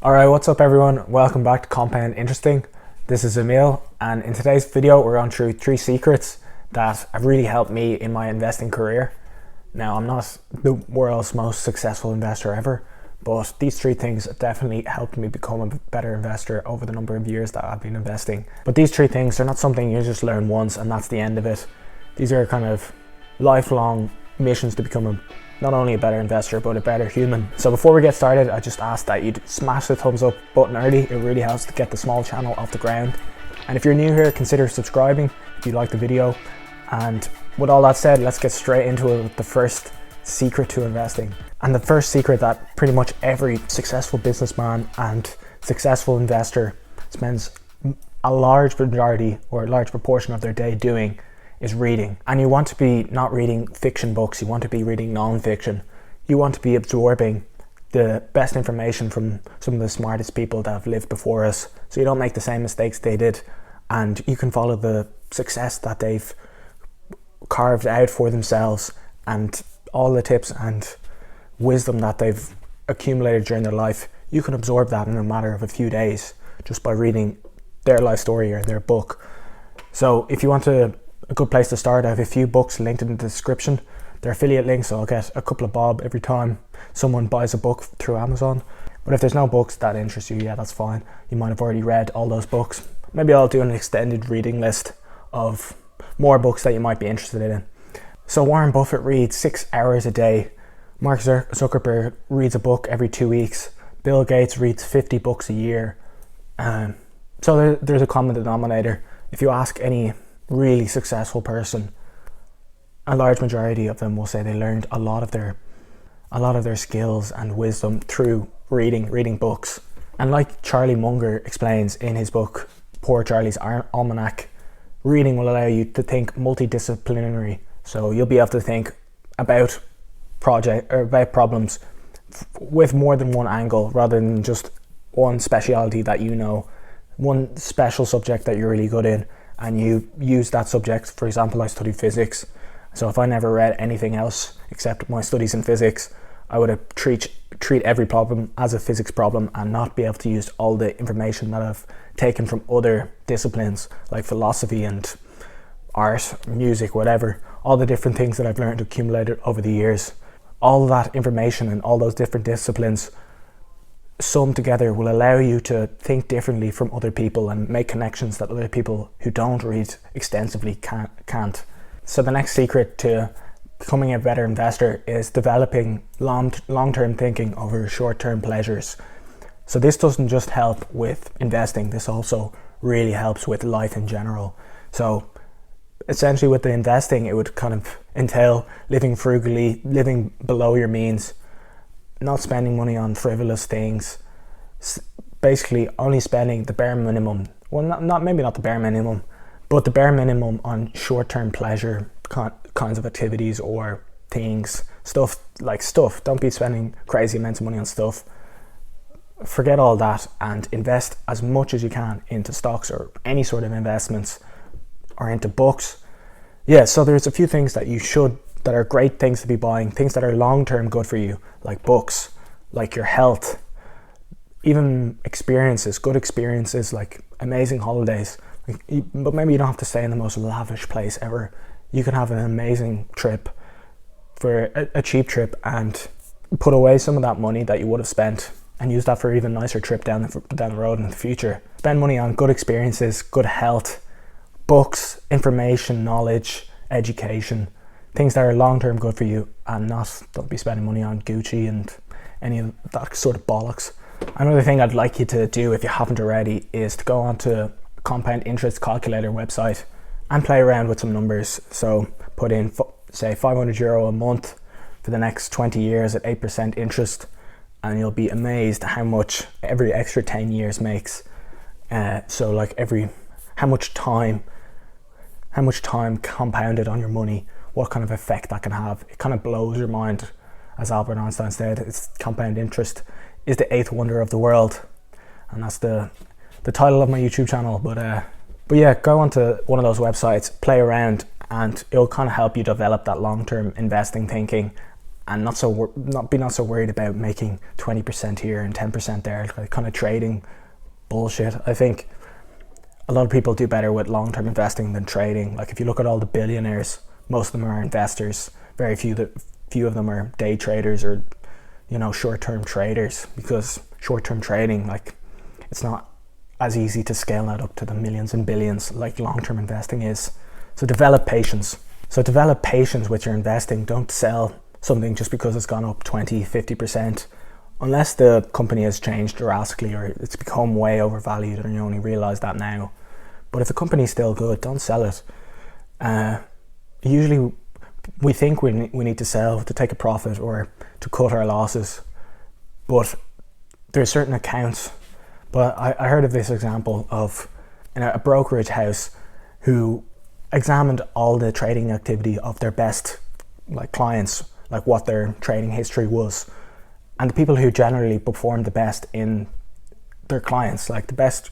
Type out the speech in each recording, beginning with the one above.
Alright, what's up everyone? Welcome back to Compound Interesting. This is Emil, and in today's video we're going through 3 secrets that have really helped me in my investing career. Now, I'm not the world's most successful investor ever, but these 3 things have definitely helped me become a better investor over the number of years that I've been investing. But these 3 things, they're not something you just learn once and that's the end of it. These are kind of lifelong missions to become not only a better investor but a better human. So before we get started, I just ask that you'd smash the thumbs up button early. It really helps to get the small channel off the ground. And if you're new here, consider subscribing if you like the video. And with all that said, let's get straight into it with the first secret to investing. And the first secret that pretty much every successful businessman and successful investor spends a large majority or a large proportion of their day doing is reading. And you want to be not reading fiction books, you want to be reading nonfiction. You want to be absorbing the best information from some of the smartest people that have lived before us, so you don't make the same mistakes they did, and you can follow the success that they've carved out for themselves and all the tips and wisdom that they've accumulated during their life. You can absorb that in a matter of a few days just by reading their life story or their book. So if you want a good place to start, I have a few books linked in the description. They're affiliate links, so I'll get a couple of bob every time someone buys a book through Amazon. But if there's no books that interest you, yeah, that's fine. You might have already read all those books. Maybe I'll do an extended reading list of more books that you might be interested in. So Warren Buffett reads 6 hours a day. Mark Zuckerberg reads a book every 2 weeks. Bill Gates reads 50 books a year. So there's a common denominator. If you ask any really successful person, a large majority of them will say they learned a lot of their skills and wisdom through reading books. And like Charlie Munger explains in his book Poor Charlie's Almanac, reading will allow you to think multidisciplinary. So you'll be able to think about problems with more than one angle rather than just one speciality that you know, one special subject that you're really good in, and you use that subject. For example, I studied physics, so if I never read anything else except my studies in physics, I would have treat every problem as a physics problem and not be able to use all the information that I've taken from other disciplines like philosophy and art, music, whatever, all the different things that I've learned accumulated over the years. All that information and all those different disciplines summed together will allow you to think differently from other people and make connections that other people who don't read extensively can't. So the next secret to becoming a better investor is developing long-term thinking over short-term pleasures. So this doesn't just help with investing, this also really helps with life in general. So essentially with the investing, it would kind of entail living frugally, living below your means, not spending money on frivolous things, basically only spending the bare minimum. Well, maybe not the bare minimum, but the bare minimum on short-term pleasure kinds of activities or things, stuff. Don't be spending crazy amounts of money on stuff. Forget all that and invest as much as you can into stocks or any sort of investments, or into books. Yeah, so there's a few things that are great things to be buying, things that are long-term good for you, like books, like your health, even experiences, good experiences like amazing holidays. But maybe you don't have to stay in the most lavish place ever. You can have an amazing trip for a cheap trip and put away some of that money that you would have spent and use that for an even nicer trip down the road in the future. Spend money on good experiences, good health, books, information, knowledge, education, things that are long-term good for you, and don't be spending money on Gucci and any of that sort of bollocks. Another thing I'd like you to do if you haven't already is to go onto Compound Interest Calculator website and play around with some numbers. So put in say €500 a month for the next 20 years at 8% interest, and you'll be amazed how much every extra 10 years makes. So like how much time compounded on your money, what kind of effect that can have. It kind of blows your mind. As Albert Einstein said, it's compound interest is the 8th wonder of the world, and that's the title of my YouTube channel. But yeah, go onto one of those websites, play around, and it'll kind of help you develop that long-term investing thinking and not so worried about making 20% here and 10% there, like kind of trading bullshit. I think a lot of people do better with long-term investing than trading. Like if you look at all the billionaires, most of them are investors. Very few of them are day traders or, you know, short-term traders, because short-term trading, like, it's not as easy to scale that up to the millions and billions like long-term investing is. So develop patience. With your investing. Don't sell something just because it's gone up 20-50%, unless the company has changed drastically or it's become way overvalued and you only realize that now. But if the company's still good, don't sell it. Usually we think we need to sell to take a profit or to cut our losses, but there's certain accounts. But I heard of this example of a brokerage house who examined all the trading activity of their best clients, like what their trading history was, and the people who generally performed the best in their clients, like the best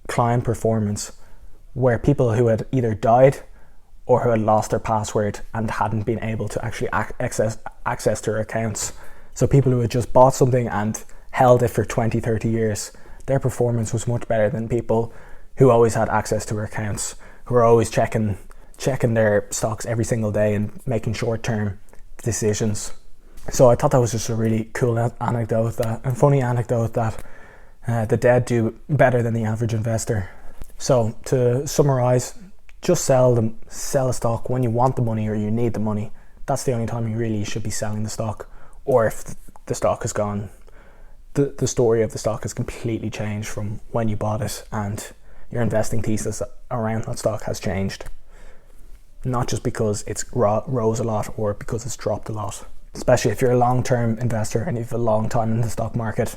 client performance, were people who had either died or who had lost their password and hadn't been able to actually access their accounts. So people who had just bought something and held it for 20-30 years, their performance was much better than people who always had access to their accounts, who are always checking their stocks every single day and making short-term decisions. So I thought that was just a really cool anecdote, funny anecdote, that the dead do better than the average investor. So to summarize, just sell a stock when you want the money or you need the money. That's the only time you really should be selling the stock. Or if the stock has gone, the story of the stock has completely changed from when you bought it and your investing thesis around that stock has changed. Not just because it's rose a lot or because it's dropped a lot. Especially if you're a long-term investor and you've a long time in the stock market,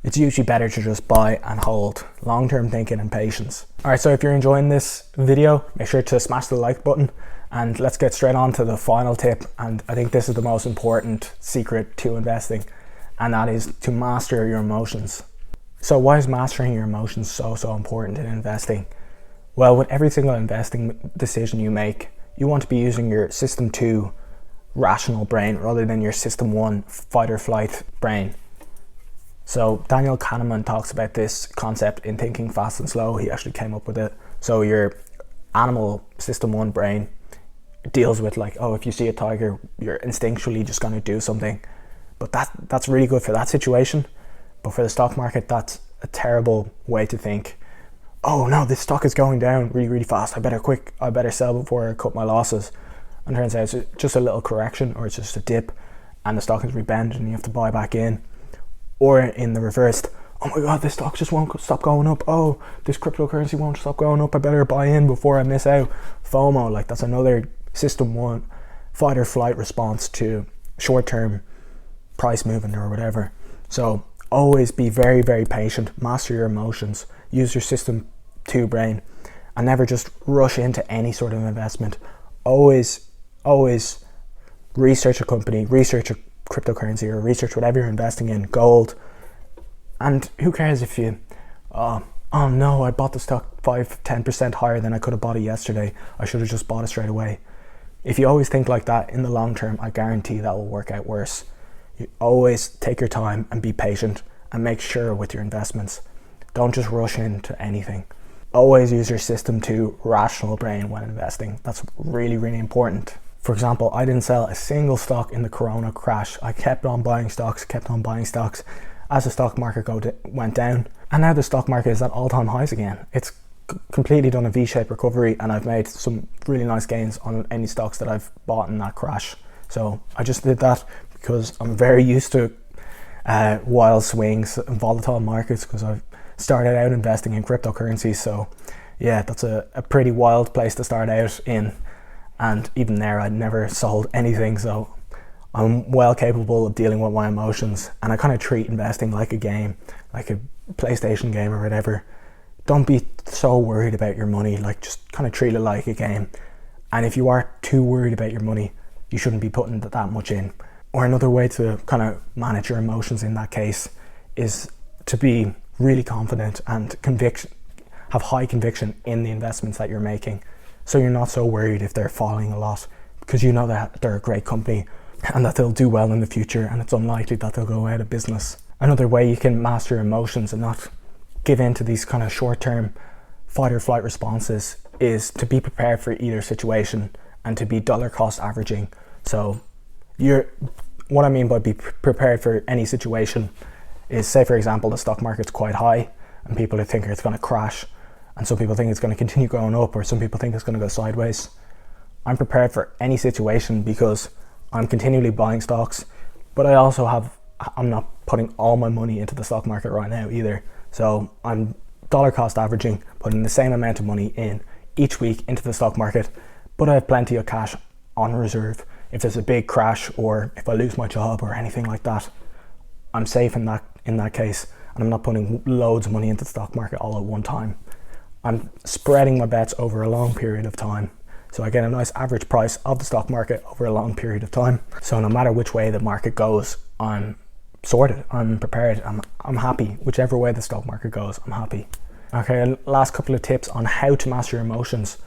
it's usually better to just buy and hold. Long-term thinking and patience. Alright, so if you're enjoying this video, make sure to smash the like button, and let's get straight on to the final tip. And I think this is the most important secret to investing, and that is to master your emotions. So why is mastering your emotions so important in investing? Well, with every single investing decision you make, you want to be using your system 2 rational brain rather than your system 1 fight or flight brain. So Daniel Kahneman talks about this concept in Thinking Fast and Slow. He actually came up with it. So your animal system 1 brain deals with if you see a tiger, you're instinctually just going to do something. But that's really good for that situation. But for the stock market, that's a terrible way to think. Oh no, this stock is going down really fast. I better sell before I cut my losses. And turns out it's just a little correction, or it's just a dip and the stock is rebounded and you have to buy back in. Or in the reverse, oh my god, this stock just won't stop going up. Oh, this cryptocurrency won't stop going up. I better buy in before I miss out. FOMO, that's another system 1 fight or flight response to short-term price movement or whatever. So always be very, very patient. Master your emotions. Use your system 2 brain, and never just rush into any sort of investment. Always research a company, research a cryptocurrency, or research whatever you're investing in, gold. And who cares if you, oh no, I bought the stock 5-10% higher than I could have bought it yesterday. I should have just bought it straight away. If you always think like that, in the long term, I guarantee that will work out worse. You always take your time and be patient and make sure with your investments. Don't just rush into anything. Always use your system 2 rational brain when investing. That's really, really important. For example, I didn't sell a single stock in the Corona crash. I kept on buying stocks as the stock market went down. And now the stock market is at all-time highs again. It's completely done a V-shaped recovery, and I've made some really nice gains on any stocks that I've bought in that crash. So I just did that because I'm very used to wild swings and volatile markets, because I've started out investing in cryptocurrencies. So yeah, that's a pretty wild place to start out in. And even there, I'd never sold anything. So I'm well capable of dealing with my emotions. And I kind of treat investing like a game, like a PlayStation game or whatever. Don't be so worried about your money. Just kind of treat it like a game. And if you are too worried about your money, you shouldn't be putting that much in. Or another way to kind of manage your emotions in that case is to be really confident and have high conviction in the investments that you're making. So you're not so worried if they're falling a lot, because you know that they're a great company. and that they'll do well in the future, and it's unlikely that they'll go out of business. Another way you can master your emotions and not give in to these kind of short-term fight or flight responses is to be prepared for either situation and to be dollar cost averaging. So what I mean by be prepared for any situation is, say for example, the stock market's quite high and people think it's going to crash, and some people think it's going to continue going up, or some people think it's going to go sideways. I'm prepared for any situation because I'm continually buying stocks, but I'm not putting all my money into the stock market right now either. So I'm dollar cost averaging, putting the same amount of money in each week into the stock market, but I have plenty of cash on reserve. If there's a big crash or if I lose my job or anything like that, I'm safe in that case, and I'm not putting loads of money into the stock market all at one time. I'm spreading my bets over a long period of time, so I get a nice average price of the stock market over a long period of time. So no matter which way the market goes, I'm sorted, I'm prepared, I'm happy. Whichever way the stock market goes, I'm happy. Okay, and last couple of tips on how to master your emotions.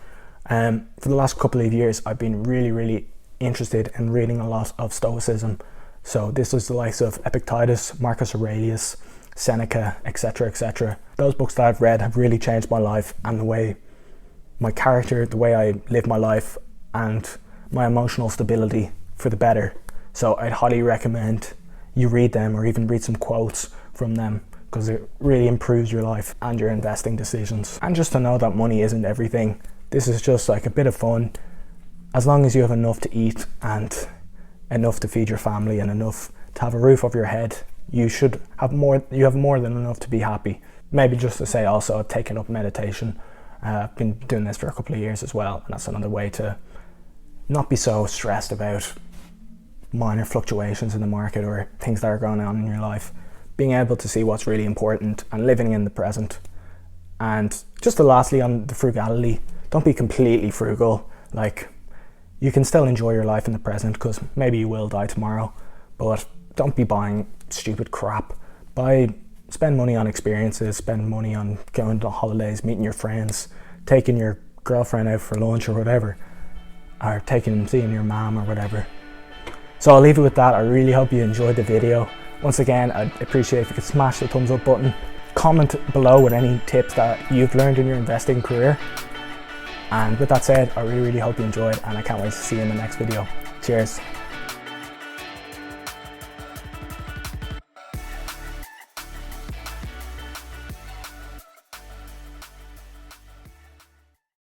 For the last couple of years, I've been really interested in reading a lot of Stoicism. So this is the likes of Epictetus, Marcus Aurelius, Seneca, etc. Those books that I've read have really changed my life and the way my character, the way I live my life, and my emotional stability for the better. So I'd highly recommend you read them, or even read some quotes from them, because it really improves your life and your investing decisions. And just to know that money isn't everything. This is just like a bit of fun. As long as you have enough to eat and enough to feed your family and enough to have a roof over your head, you have more than enough to be happy. Maybe just to say also, I've taken up meditation. I've been doing this for a couple of years as well, and that's another way to not be so stressed about minor fluctuations in the market or things that are going on in your life. Being able to see what's really important and living in the present. And just lastly, on the frugality, don't be completely frugal. Like, you can still enjoy your life in the present, because maybe you will die tomorrow, but don't be buying stupid crap. Spend money on experiences, spend money on going to holidays, meeting your friends, taking your girlfriend out for lunch or whatever, or seeing your mom or whatever. So I'll leave it with that. I really hope you enjoyed the video. Once again, I'd appreciate if you could smash the thumbs up button. Comment below with any tips that you've learned in your investing career. And with that said, I really hope you enjoyed, and I can't wait to see you in the next video. Cheers.